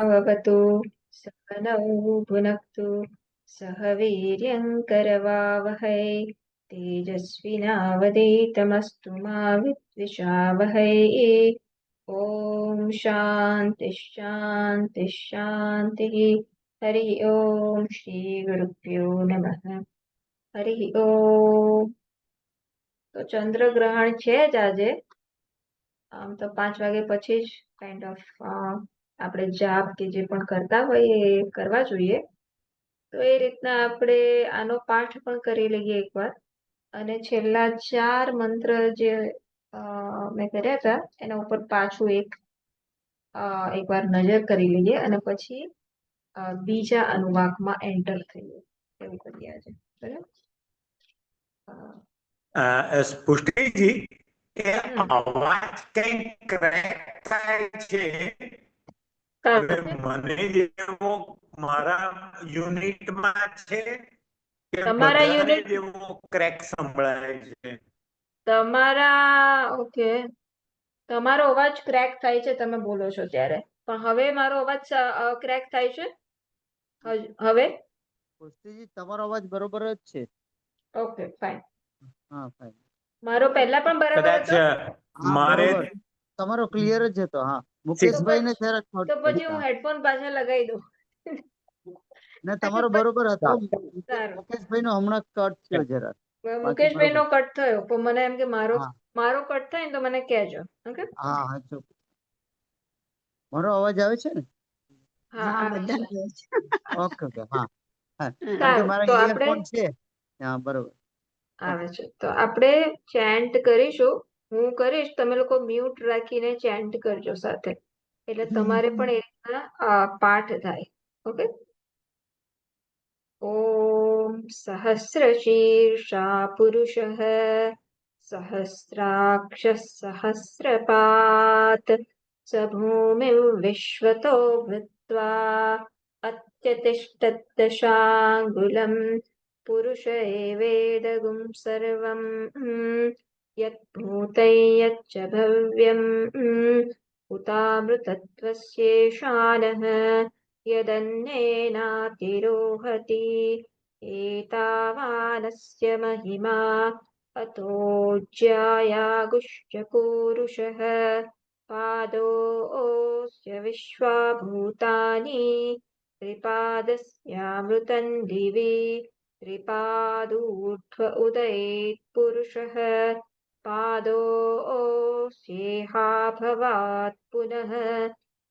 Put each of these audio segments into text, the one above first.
भवतु सहनौ भुनक्तु सह वीर्यङ्करवावहै तेजस्विनावधीतमस्तु मा विद्विषावहै। ॐ शान्तिः शान्तिः शान्तिः। हरिः ॐ श्रीगुरुभ्यो नमः। हरिः ॐ। તો ચંદ્રગ્રહણ છે જ આજે. આમ તો 5 વાગે પછી જ કાઇન્ડ ઓફ આપણે જાપ કે જે પણ કરતા હોઈએ એ કરવા જોઈએ. તો એ રીતના આપણે આનો પાઠ પણ કરી લઈએ એકવાર. અને છેલ્લા 4 મંત્ર જે મેં કર્યા હતા એના ઉપર પાછું એકવાર નજર કરી લઈએ અને પછી બીજા અનુવાકમાં એન્ટર થઈએ. એવું કરીએ આજે. બરાબર. પુષ્ટિજી એ અવાજ કઈ ક્રેક થાય છે. હવે મને જેવો મારા યુનિટમાં છે કે તમારા બધાને યુનિટ જેવો ક્રેક સંભળાય છે. ઓકે, તમારો અવાજ ક્રેક થાય છે તમે બોલો છો ત્યારે. પણ હવે મારો અવાજ ક્રેક થાય છે હવે? પુષ્ટિજી તમારો અવાજ બરોબર જ છે. Okay fine. હા ફાઇન. મારો પહેલા પણ બરાબર કદાચ હતો? મારે તમારો ક્લિયર જ હતો. હા મુકેશભાઈ ને જરા તો પછી હું હેડફોન પાછા લગાવી દઉં. ને તમારો બરોબર હતો. સારું. મુકેશભાઈ નો હમણાં કટ થયો જરા. મુકેશભાઈ નો કટ થયો પણ મને એમ કે મારો હા કટ થાય ને તો મને કહેજો. ઓકે. હા હા મારો અવાજ આવે છે ને? હા આવે છે. ઓકે ઓકે હા હા કારણ કે સારું મારા તો આપણે ઇયરફોન છે. હા બરોબર આવે છે તો આપણે ચેન્ટ કરીશું. હું કરીશ, તમે લોકો મ્યુટ રાખીને ચેન્ટ કરજો સાથે, એટલે તમારે પણ એ રીતના પાઠ થાય. ઓકે. ઓમ સહસ્રશીર્ષા પુરુષઃ સહસ્રાક્ષ સહસ્રપાત स भूमिं विश्वतो भूत्वा अत्यतिष्ठत् पुरुष एवेदगुं सर्वं यद्भूतं यच्च भव्यम् उतामृतत्वस्येषानः यदन्येनातिरोहति एतावानस्य महिमा अतो ज्यायागुश्च पूरुषः पादोऽस्य विश्वाभूतानि त्रिपादस्यामृतं दिवि त्रिपादूर्ध्व उदयेत् पुरुषः पादोऽस्येहाभवात् पुनः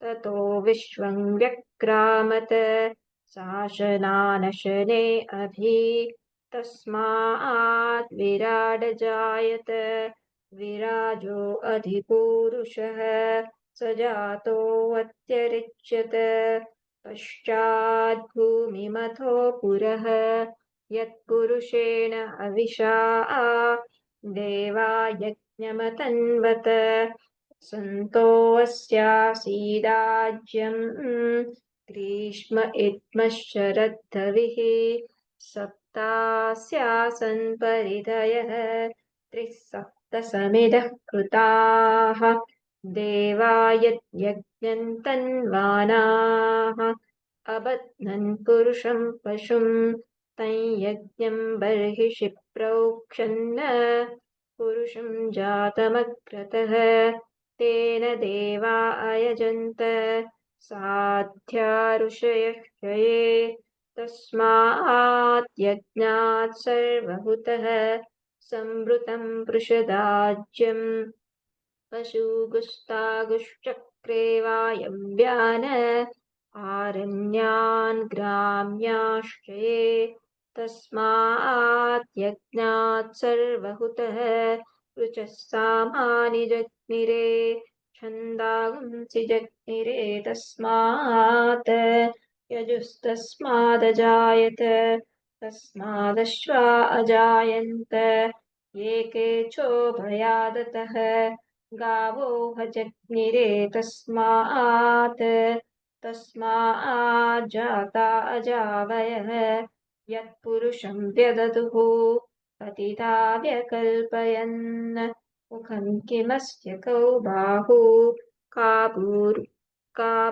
ततो विश्वं व्यक्रामत् शासनानशने अभि तस्मात् विराडजायत विराजो अधिपूरुषः स जातोऽत्यरिच्यत पश्चात् भूमिमथो पुरः यत्पुरुषेण अविशा देवा यज्ञमतन्वत सन्तोऽस्यासीदाज्यम् ग्रीष्म इत्मशरद्धविः सप्तास्यासन् परिधयः 3 समिधः कृताः देवा यज्ञं तन्वानाः अबध्नन् पुरुषं पशुं तं यज्ञं बर्हिषि प्रोक्षन् पुरुषं जातमग्रतः तेन देवा अयजन्त साध्या ऋषयः क्षये तस्मात् यज्ञात् सर्वहुतः संवृतं पृषदाज्यं पशुगुस्तागुश्चक्रे वायव्यान् आरण्यान् ग्राम्याश्रये तस्मात् यज्ञात् सर्वहुतः ऋचः सामानि जज्ञिरे छन्दांसि जज्ञिरे तस्मात् यजुस्तस्मादजायत तस्मादश्वा अजायन्त एकेचोभयादतः गावो हजज्ञिरे तस्माज्जाता अजावयः यत्पुरुषं व्यदधुः पतिता व्यकल्पयन् मुखं किमस्य कौ बाहू का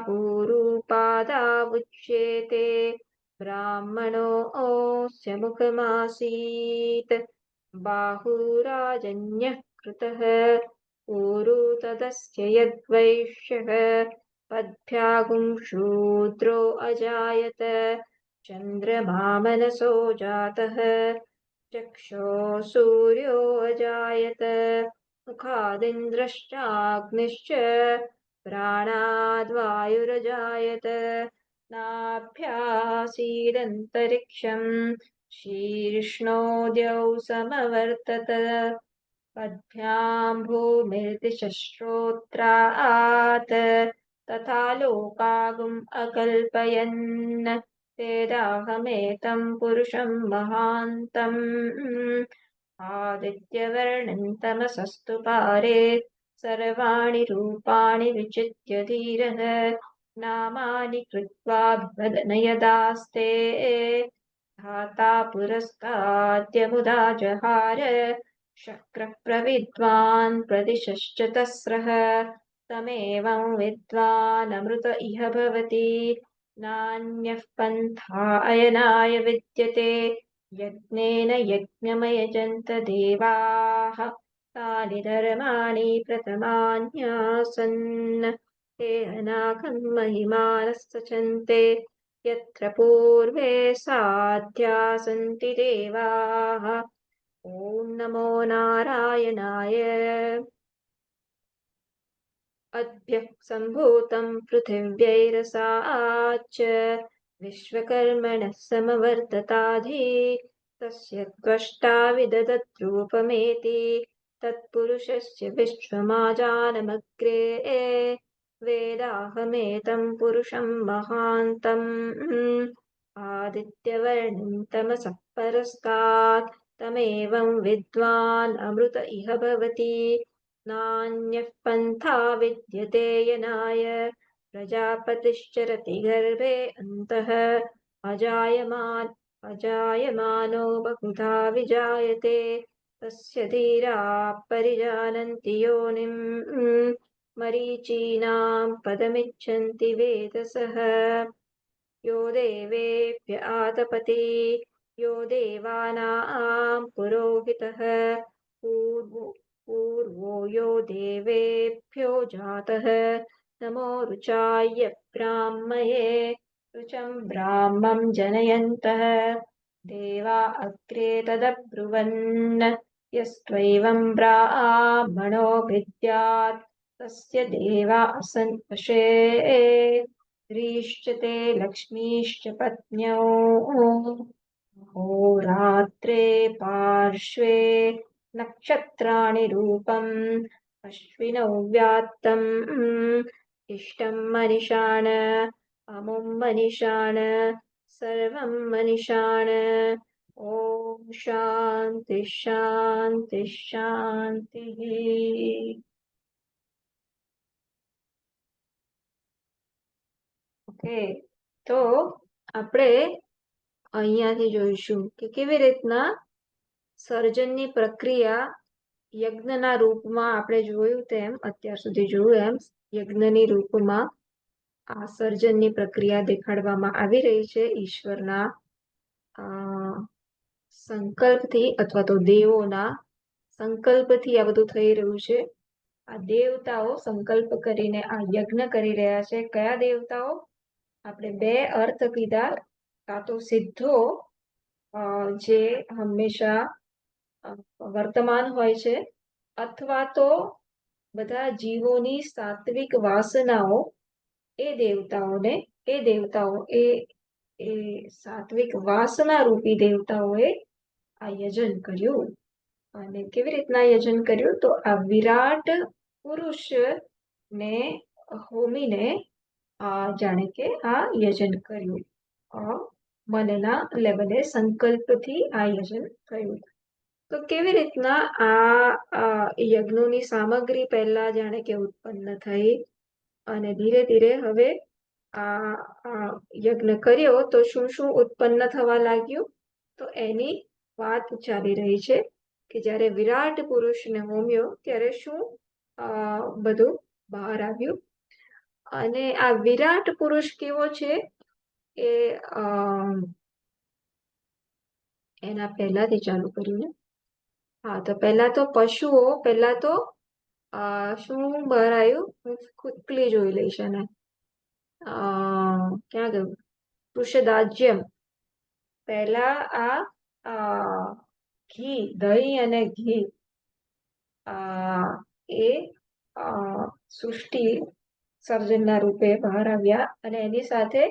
भूरूपा तस्मादावुच्येते ब्राह्मणोऽस्य मुखमासीत् बाहुराजन्यः कृतः ऊरु तदस्य यद्वैश्यः पद्भ्यागुं शूद्रो अजायत चन्द्रमा मनसो जातः चक्षो सूर्यो अजायत मुखादिन्द्रश्चाग्निश्च प्राणाद्वायुरजायत नाभ्यासीदन्तरिक्षम् शीर्ष्णो द्यौ समवर्तत पद्भ्यां भूमिर्दिशश्रोत्रात् तथा लोकागुम् अकल्पयन् वेदाहमेतं पुरुषं महान्तम् आदित्यवर्णं तमसस्तु पारे सर्वाणि रूपाणि विचित्य धीरः नामानि कृत्वा विवदन यदास्ते धाता पुरस्ताद्यमुदा जहार शक्रः प्रविद्वान् प्रदिशश्च तस्रः तमेवं विद्वान् अमृत इह भवति नान्यः पन्था अयनाय विद्यते यज्ञेन यज्ञमयजन्त देवाः तानि धर्माणि प्रथमान्यासन् ते अनाकं महिमानः सचन्ते यत्र पूर्वे साध्या सन्ति देवाः ॐ नमो नारायणाय अद्भ्यः सम्भूतं पृथिव्यैरसाच्च विश्वकर्मणः समवर्तताधि तस्य त्वष्टा विदधद्रूपमेति तत्पुरुषस्य विश्वमाजानमग्रे वेदाहमेतं पुरुषं महान्तम् आदित्यवर्णं तमसः परस्तात् तमेवं विद्वान् अमृत इह भवति नान्यः पन्था विद्यते यनाय प्रजापतिश्चरति गर्भे अन्तः अजायमानो बहुधा विजायते तस्य धीरा परिजानन्ति योनिम् मरीचीनां पदमिच्छन्ति वेदसः यो देवेभ्य आतपति यो देवानां पुरोहितः पूर्वो यो देवेभ्यो जातः नमो रुचाय ब्राह्मये रुचं ब्राह्मं जनयन्तः देवा अग्रे तदब्रुवन् यस्त्वैवं ब्राह्मणो विद्यात् तस्य देवा असन्वशे स्त्रीश्च ते लक्ष्मीश्च पत्न्यौ होरात्रे पार्श्वे नक्षत्राणि रूपम् अश्विनौ व्यात्तम् इष्टं मनिषाण अमुं मनिषाण सर्वं मनिषाण ॐ शान्ति शान्ति शान्तिः ઓકે તો આપણે અહીંયાથી જોઈશું કે કેવી રીતના સર્જનની પ્રક્રિયા યજ્ઞના રૂપમાં આપણે જોયું તેમ અત્યાર સુધી જોયું એમ યજ્ઞની રૂપમાં આ સર્જનની પ્રક્રિયા દેખાડવામાં આવી રહી છે ઈશ્વરના સંકલ્પથી અથવા તો દેવોના સંકલ્પથી આ બધું થઈ રહ્યું છે આ દેવતાઓ સંકલ્પ કરીને આ યજ્ઞ કરી રહ્યા છે કયા દેવતાઓ આપણે બે અર્થ કીધા કાં તો સિદ્ધો જે હંમેશા વર્તમાન હોય છે અથવા તો બધા જીવોની સાત્વિક વાસનાઓ એ દેવતાઓ એ સાત્વિક વાસના રૂપી દેવતાઓએ આ યજન કર્યું અને કેવી રીતના યજન કર્યું તો આ વિરાટ પુરુષ ને હોમીને જાણે કે આ યજન કર્યું મનના લેવલે સંકલ્પથી આ યજન થયું તો કેવી રીતના આ યજ્ઞોની સામગ્રી પહેલા જાણે કે ઉત્પન્ન થઈ અને ધીરે ધીરે હવે આ યજ્ઞ કર્યો તો શું શું ઉત્પન્ન થવા લાગ્યું તો એની વાત ચાલી રહી છે કે જ્યારે વિરાટ પુરુષને હોમ્યો ત્યારે શું બધું બહાર આવ્યું અને આ વિરાટ પુરુષ કેવો છે એ એના પહેલાથી ચાલુ કર્યું ને. હા, તો પહેલા તો પશુઓ, પહેલા તો શું બહાર આવ્યું, હું ક્વિકલી જોઈ લઈશ એને. ક્યાં ગયું? વૃષદાજ્યમ. પહેલા આ ઘી, દહીં અને ઘી એ સૃષ્ટિ સર્જનના રૂપે બહાર આવ્યા, અને એની સાથે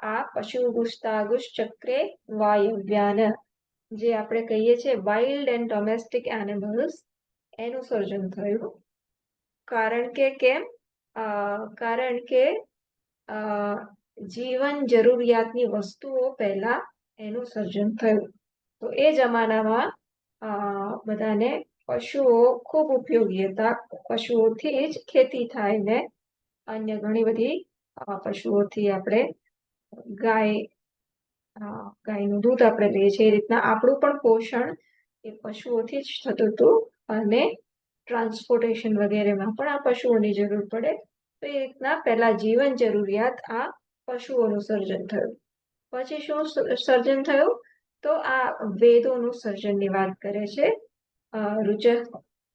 આ પશુ ગુસ્તાગુષ ચક્રે વાયવ્યાન, જે આપણે કહીએ છીએ વાઇલ્ડ એન્ડ ડોમેસ્ટિક એનિમલ્સ, એનું સર્જન થયું. કારણ કે કેમ? કારણ કે જીવન જરૂરિયાતની વસ્તુઓ પહેલા એનું સર્જન થયું. તો એ જમાનામાં બધાને પશુઓ ખૂબ ઉપયોગી હતા. પશુઓથી જ ખેતી થાય ને અન્ય ઘણી બધી પશુઓથી આપણે ગાયનું દૂધ આપણે લઈએ છીએ. એ રીતના આપણું પણ પોષણ એ પશુઓથી જ થતું હતું, અને ટ્રાન્સપોર્ટેશન વગેરેમાં પણ આ પશુઓની જરૂર પડે. તો એ રીતના પહેલા જીવન જરૂરિયાત આ પશુઓનું સર્જન થયું. પછી શું સર્જન થયું? તો આ વેદોનું સર્જનની વાત કરે છે. રુચ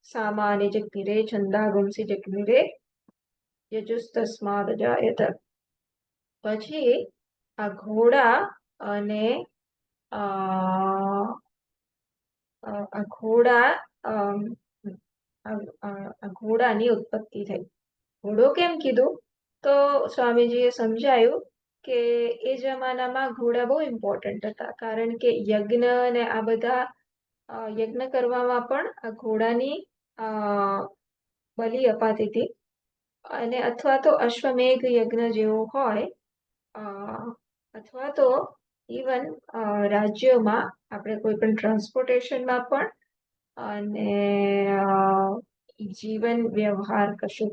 સામાન્ય જગ્નિરે છંદાગુંસી જગ્નિરે યજુસ્તસ્માદ જાયત. પછી આ ઘોડા અને ઘોડાની ઉત્પત્તિ થઈ. ઘોડો કેમ કીધું? તો સ્વામીજીએ સમજાયું કે એ જમાનામાં ઘોડા બહુ ઇમ્પોર્ટન્ટ હતા, કારણ કે યજ્ઞ અને આ બધા યજ્ઞ કરવામાં પણ આ ઘોડાની બલિ અપાતી હતી. અને અથવા તો અશ્વમેઘ યજ્ઞ જેવો હોય, અથવા તો ઇવન રાજ્યોમાં આપણે કોઈ પણ ટ્રાન્સપોર્ટેશનમાં પણ, અને જીવન વ્યવહાર કશું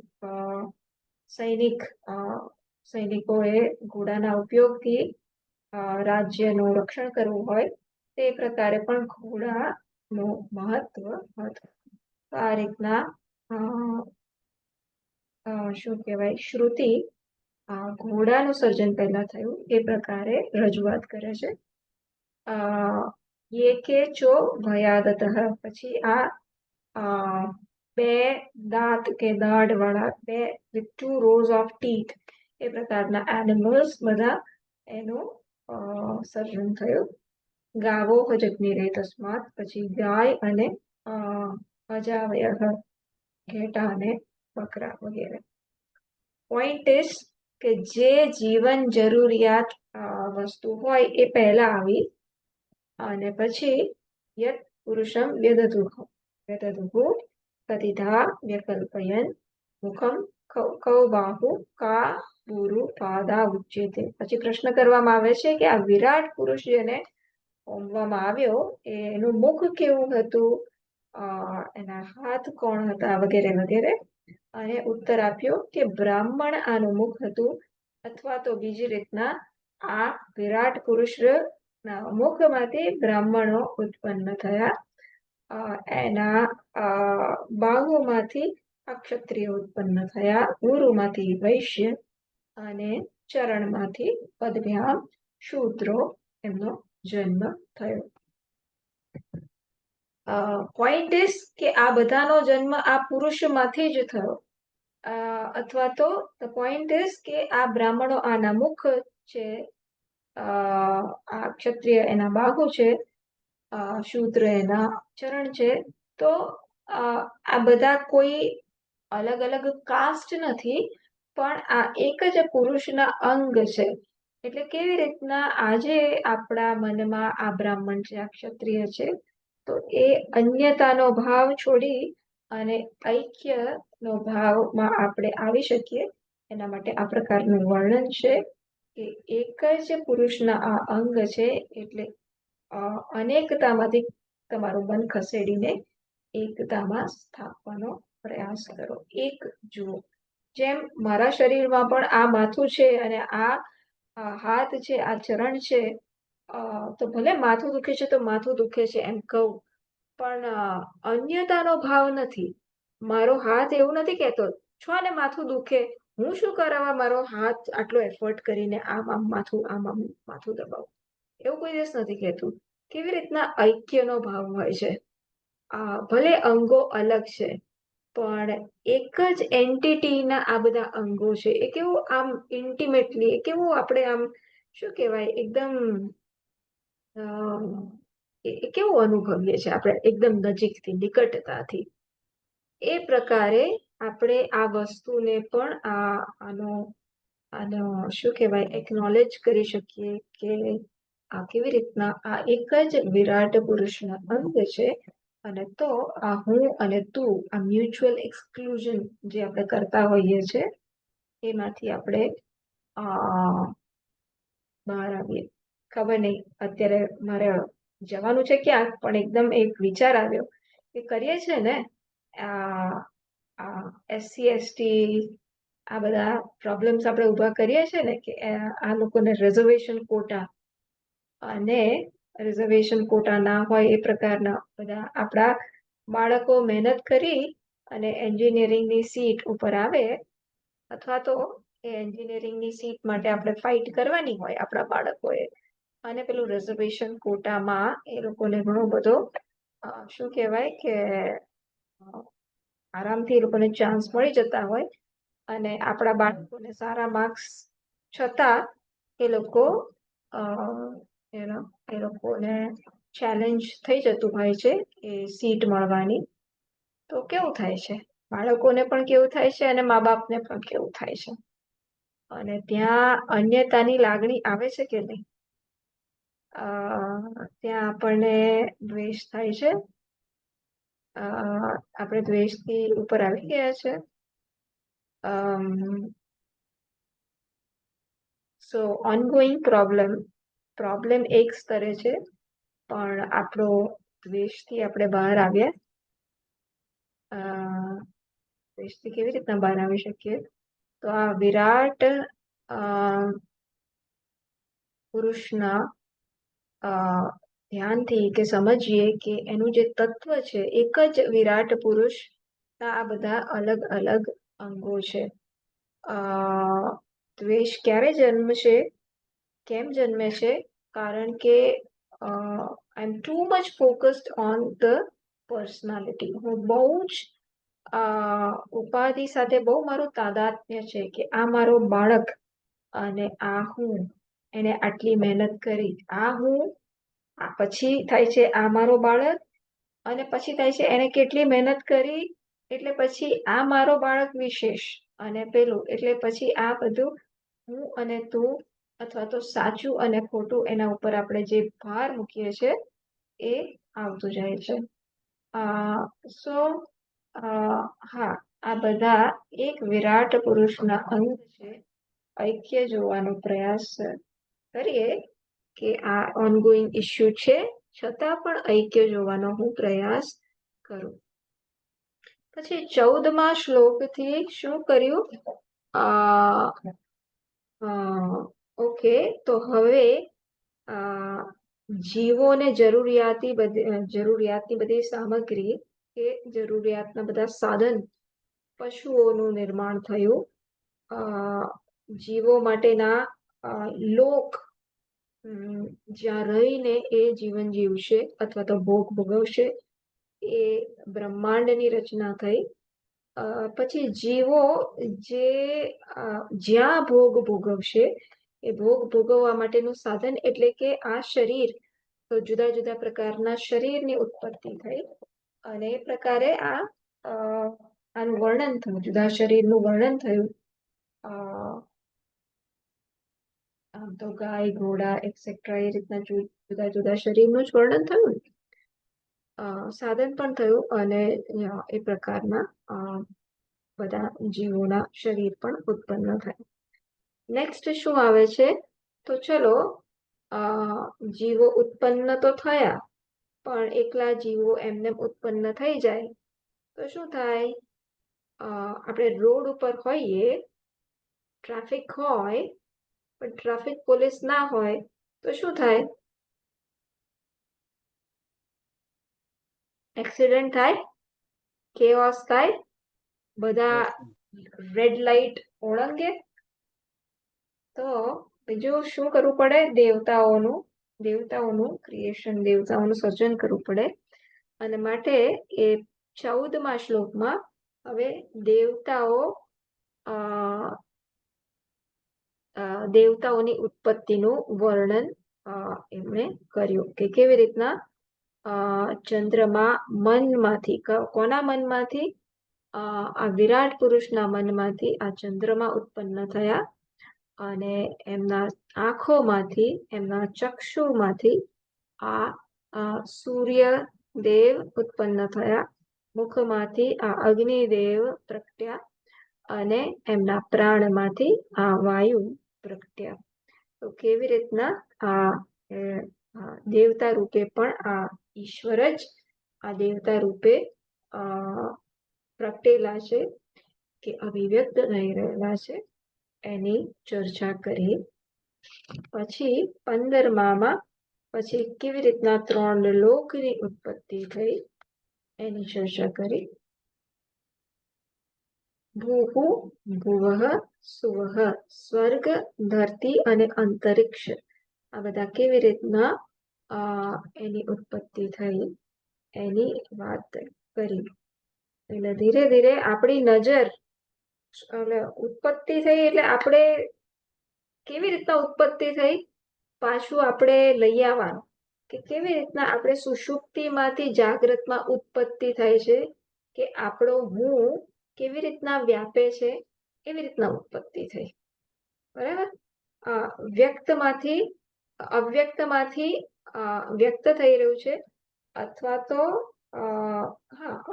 સૈનિકોએ ઘોડાના ઉપયોગથી રાજ્યનું રક્ષણ કરવું હોય, તે પ્રકારે પણ ઘોડાનું મહત્વ હતું. આ રીતના શું કહેવાય, શ્રુતિ ઘોડાનું સર્જન પહેલા થયું એ પ્રકારે રજૂઆત કરે છે. યે કે ચો ભયાદતઃ, પછી બે દાંત કે દાઢ વાળા, બે વિથ 2 rows of teeth, એ પ્રકારના એનિમલ્સ બધા એનું સર્જન થયું. ગાવો જગ્નિરે તસ્માત, પછી ગાય અને અજાવય, ઘેટા અને બકરા વગેરે. પોઈન્ટ ઇઝ કે જે જીવન જરૂરિયાત વસ્તુ હોય એ પહેલા આવી, અને પછી યત પુરુષમ વ્યદધુઃ કતિધા વ્યકલ્પયન મુખમ કૌ બાહુ કા ગુરુ પાદા ઉચ્યતે. પછી પ્રશ્ન કરવામાં આવે છે કે આ વિરાટ પુરુષ જેને હોમવામાં આવ્યો એનું મુખ કેવું હતું, એના હાથ કોણ હતા, વગેરે વગેરે. અને ઉત્તર આપ્યો કે બ્રાહ્મણ આનું મુખ હતું, અથવા તો બીજી રીતના આ વિરાટ પુરુષના મુખમાંથી બ્રાહ્મણો ઉત્પન્ન થયા. એના બાહુમાંથી ક્ષત્રિય ઉત્પન્ન થયા, ગુરુમાંથી વૈશ્ય, અને ચરણમાંથી પદભ્યામ શૂદ્રો એમનો જન્મ થયો. પોઈન્ટ ઇઝ કે આ બધાનો જન્મ આ પુરુષમાંથી જ થયો. અથવા તો ધ પોઈન્ટ ઇઝ કે આ બ્રાહ્મણો આના મુખ છે, આ ક્ષત્રિય એના બાહુ છે, શૂદ્ર એના ચરણ છે. તો આ બધા કોઈ અલગ અલગ કાસ્ટ નથી, પણ આ એક જ પુરુષના અંગ છે. એટલે કેવી રીતના આજે આપણા મનમાં આ બ્રાહ્મણ છે, આ ક્ષત્રિય છે, તો એ અન્યતાનો ભાવ છોડી અને ઐક્યનો ભાવમાં આપણે આવી શકીએ, એના માટે આ પ્રકારનું વર્ણન છે કે એક જ પુરુષના આ અંગ છે. એટલે અનેકતામાંથી તમારું મન ખસેડીને એકતામાં સ્થાપવાનો પ્રયાસ કરો, એક જુઓ. જેમ મારા શરીરમાં પણ આ માથું છે અને આ હાથ છે, આ ચરણ છે, તો ભલે માથું દુખે છે તો માથું દુખે છે એમ કહું, પણ અન્યતાનો ભાવ નથી. મારો હાથ એવું નથી કહેતો છો ને માથું દુખે, હું શું કરાવવા મારો હાથ આટલો એફર્ટ કરીને આમ આમ માથું દબાવું, એવું કોઈ દિવસ નથી કહેતું. કેવી રીતના ઐક્યનો ભાવ હોય છે. ભલે અંગો અલગ છે, પણ એક જ એન્ટિટીના આ બધા અંગો છે. એ કેવું આમ ઇન્ટિમેટલી, એ કેવું આપણે આમ શું કહેવાય, એકદમ એ કેવું અનુભવીએ છીએ આપણે એકદમ નજીકથી, નિકટતાથી. એ પ્રકારે આપણે આ વસ્તુને પણ આનો શું કહેવાય, એકનોલેજ કરી શકીએ કે આ કેવી રીતના આ એક જ વિરાટ પુરુષના અંગ છે. અને તો આ હું અને તું, આ મ્યુચ્યુઅલ એક્સક્લુઝન જે આપણે કરતા હોઈએ છીએ, એમાંથી આપણે બહાર આવીએ. ખબર નહીં અત્યારે મારે જવાનું છે ક્યાંક, પણ એકદમ એક વિચાર આવ્યો કે કરીએ છે ને SC ST આ બધા પ્રોબ્લેમ્સ આપણે ઊભા કરીએ છીએ ને, કે આ લોકોને રિઝર્વેશન કોટા અને રિઝર્વેશન કોટા ના હોય એ પ્રકારના બધા આપણા બાળકો મહેનત કરી અને એન્જિનિયરિંગની સીટ ઉપર આવે, અથવા તો એ એન્જિનિયરિંગની સીટ માટે આપણે ફાઇટ કરવાની હોય આપણા બાળકોએ, અને પેલું રિઝર્વેશન કોટામાં એ લોકોને ઘણો બધો શું કહેવાય કે આરામથી એ લોકોને ચાન્સ મળી જતા હોય, અને આપણા બાળકોને સારા માર્ક્સ છતાં એ લોકોને ચેલેન્જ થઈ જતું હોય છે એ સીટ મળવાની. તો કેવું થાય છે, બાળકોને પણ કેવું થાય છે અને મા બાપને પણ કેવું થાય છે. અને ત્યાં અન્યતાની લાગણી આવે છે કે નહીં? ત્યાં આપણને દ્વેષ થાય છે. આપણે દ્વેષથી ઉપર આવી ગયા છે. સો ઓનગોઈંગ પ્રોબ્લેમ એક સ્તરે છે, પણ આપણો દ્વેષથી આપણે બહાર આવ્યા. દ્વેષથી કેવી રીતના બહાર આવી શકીએ? તો આ વિરાટ પુરુષના ધ્યાનથી કે સમજીએ કે એનું જે તત્વ છે, એક જ વિરાટ પુરુષના આ બધા અલગ અલગ અંગો છે. દ્વેષ ક્યારે જન્મશે, કેમ જન્મે છે? કારણ કે I am too much focused on the personality. હું બહુ જ ઉપાધિ સાથે બહુ મારું તાદાત્મ્ય છે કે આ મારો બાળક અને આ હું, એને આટલી મહેનત કરી, આ હું, આ પછી થાય છે આ મારો બાળક, અને પછી થાય છે એને કેટલી મહેનત કરી, એટલે પછી આ મારો બાળક વિશેષ, અને પેલું એટલે પછી આ બધું હું અને તું, અથવા તો સાચું અને ખોટું, એના ઉપર આપણે જે ભાર મૂકીએ છીએ એ આવતું જાય છે. સો હા, આ બધા એક વિરાટ પુરુષના અંગ છે. ઐક્ય જોવાનો પ્રયાસ કરીએ કે આ ઓનગોઈંગ ઇસ્યુ છે, છતાં પણ ઐક્ય જોવાનો હું પ્રયાસ કરું. પછી 14મા શ્લોકથી શું કર્યું? ઓકે, તો હવે જીવોને જરૂરિયાતની બધી સામગ્રી કે જરૂરિયાતના બધા સાધન, પશુઓનું નિર્માણ થયું. જીવો માટેના લોક, જ્યાં રહીને એ જીવન જીવશે અથવા તો ભોગ ભોગવશે, એ બ્રહ્માંડની રચના થઈ. પછી જીવો જ્યાં ભોગ ભોગવશે, એ ભોગ ભોગવવા માટેનું સાધન એટલે કે આ શરીર, તો જુદા જુદા પ્રકારના શરીરની ઉત્પત્તિ થઈ, અને એ પ્રકારે આનું વર્ણન થયું, જુદા શરીરનું વર્ણન થયું. આમ તો ગાય, ઘોડા એક્સેટ્રા એ રીતના જુદા જુદા શરીરનું જ વર્ણન થયું, સાધન પણ થયું, અને એ પ્રકારના બધા જીવોના શરીર પણ ઉત્પન્ન થાય. નેક્સ્ટ શું આવે છે? તો ચલો, જીવો ઉત્પન્ન તો થયા, પણ એકલા જીવો એમને ઉત્પન્ન થઈ જાય તો શું થાય? આપણે રોડ ઉપર હોઈએ, ટ્રાફિક હોય, પણ ટ્રાફિક પોલીસ ના હોય તો શું થાય? એક્સિડન્ટ થાય, કેઓસ થાય, બધા રેડ લાઇટ ઓળંગે તો બીજું શું કરવું પડે? દેવતાઓનું ક્રિએશન, દેવતાઓનું સર્જન કરવું પડે. અને માટે એ 14મા શ્લોકમાં હવે દેવતાઓની ઉત્પત્તિનું વર્ણન એમણે કર્યું કે કેવી રીતના ચંદ્રમા મનમાંથી, કોના મનમાંથી? આ વિરાટ પુરુષના મનમાંથી આ ચંદ્રમા ઉત્પન્ન થયા અને એમના આંખોમાંથી, એમના ચક્ષુમાંથી આ સૂર્ય દેવ ઉત્પન્ન થયા, મુખમાંથી આ અગ્નિદેવ પ્રગટ્યા અને એમના પ્રાણમાંથી આ વાયુ પ્રગટ્યા. તો કેવી રીતના આ દેવતા રૂપે પણ આ ઈશ્વર જ આ દેવતા રૂપે પ્રગટેલા છે કે અભિવ્યક્ત થઈ રહેલા છે એની ચર્ચા કરી. પછી 15માં પછી કેવી રીતના 3 લોકની ઉત્પત્તિ થઈ એની ચર્ચા કરી. ભૂહુ ભુવઃ સુવઃ, સ્વર્ગ, ધરતી અને અંતરિક્ષ, આ બધા કેવી રીતના એની ઉત્પત્તિ થઈ એની વાત કરી. એટલે ધીરે ધીરે આપણી નજર ઉત્પત્તિ થઈ એટલે આપણે કેવી રીતના ઉત્પત્તિ થઈ પાછું આપણે લઈ આવવાનું કે કેવી રીતના આપણે સુષુપ્તિમાંથી જાગ્રતમાં ઉત્પત્તિ થાય છે કે આપણો હું કેવી રીતના વ્યાપે છે એવી રીતના ઉત્પત્તિ થઈ. બરાબર? વ્યક્તમાંથી અવ્યક્તમાંથી વ્યક્ત થઈ રહ્યું છે અથવા તો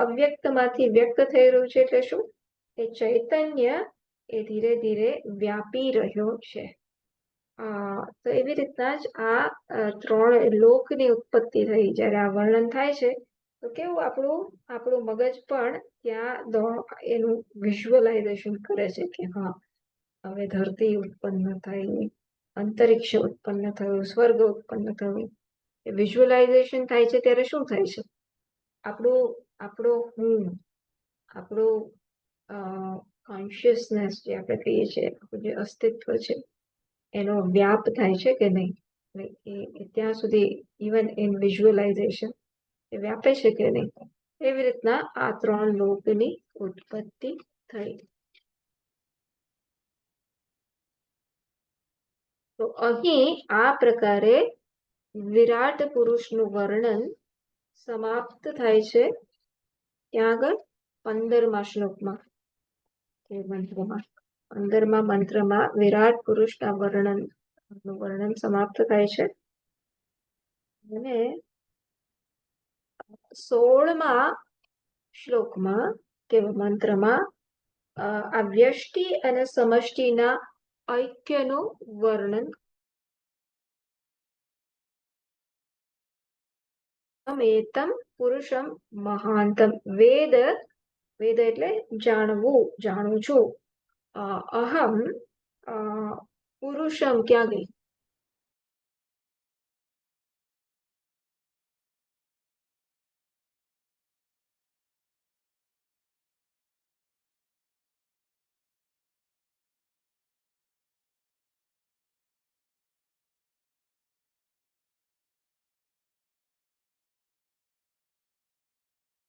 અવ્યક્તમાંથી વ્યક્ત થઈ રહ્યું છે એટલે શું? એ ચૈતન્ય એ ધીરે ધીરે વ્યાપી રહ્યો છે. તો એવી રીતના જ આ 3 લોકની ઉત્પત્તિ થઈ. જ્યારે આ વર્ણન થાય છે તો કેવું આપણું મગજ પણ ત્યાં એનું વિઝ્યુઅલાઇઝેશન કરે છે કે હા હવે ધરતી ઉત્પન્ન થઈ, અંતરિક્ષ ઉત્પન્ન થયું, સ્વર્ગ ઉત્પન્ન થયું. વિઝ્યુઅલાઇઝેશન થાય છે ત્યારે શું થાય છે? આપણો હું, આપણું કોન્શિયસનેસ જે આપણે કહીએ છીએ, આપણું જે અસ્તિત્વ છે એનો વ્યાપ થાય છે કે નહીં? ત્યાં સુધી ઇવન ઇન વિઝ્યુઅલાઇઝેશન એ વ્યાપે છે કે નહીં? એવી રીતના આ 3 લોકની ઉત્પત્તિ થઈ. તો અહીં આ પ્રકારે વિરાટ પુરુષનું વર્ણન સમાપ્ત થાય છે. ત્યાં આગળ 15મા શ્લોકમાં કે મંત્રમાં 15મા મંત્રમાં વિરાટ પુરુષના વર્ણન સમાપ્ત થાય છે. અને 16મા શ્લોકમાં કે મંત્રમાં આ વ્યષ્ટિ અને સમષ્ટિના ઐક્યનું વર્ણન એતમ પુરુષમ મહાંતમ. વેદ એટલે જાણવું, જાણું છું. અહમ પુરુષમ ક્યાં ગઈ?